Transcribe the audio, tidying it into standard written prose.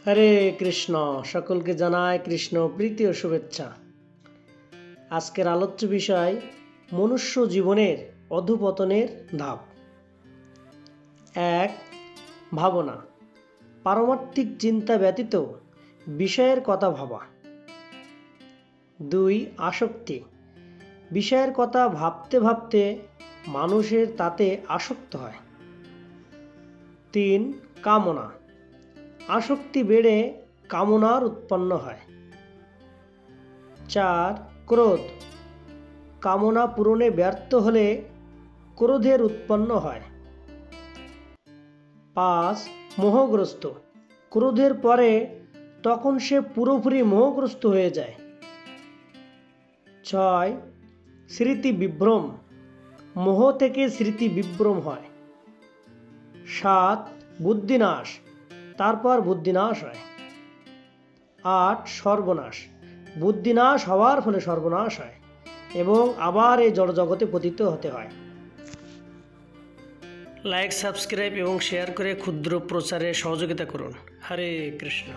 হরে কৃষ্ণ। সকলকে জানায় কৃষ্ণ প্রীতি ও শুভেচ্ছা। আজকের আলোচ্য বিষয় মনুষ্য জীবনের অধঃপতনের ধাপ। ১. ভাবনা, পারমার্থিক চিন্তা ব্যতীত বিষয়ের কথা ভাবা। ২. আসক্তি, বিষয়ের কথা ভাবতে ভাবতে মানুষের তাতে আসক্ত হয়। ৩. কামনা, আসক্তি বেড়ে কামনার উৎপন্ন হয়। ৪. ক্রোধ, কামনা পূরণে ব্যর্থ হলে ক্রোধের উৎপন্ন হয়। ৫. মোহগ্রস্ত, ক্রোধের পরে তখন সে পুরোপুরি মোহগ্রস্ত হয়ে যায়। ৬. স্মৃতি বিভ্রম, মোহ থেকে স্মৃতি বিভ্রম হয়। ৭. বুদ্ধিনাশ, তারপর বুদ্ধিনাশ হয়। ৮. সর্বনাশ, বুদ্ধিনাশ হওয়ার ফলে সর্বনাশ হয় এবং আবার এই জড়জগতে পতিত হতে হয়। লাইক, সাবস্ক্রাইব এবং শেয়ার করে ক্ষুদ্র প্রচারে সহযোগিতা করুন। হরে কৃষ্ণ।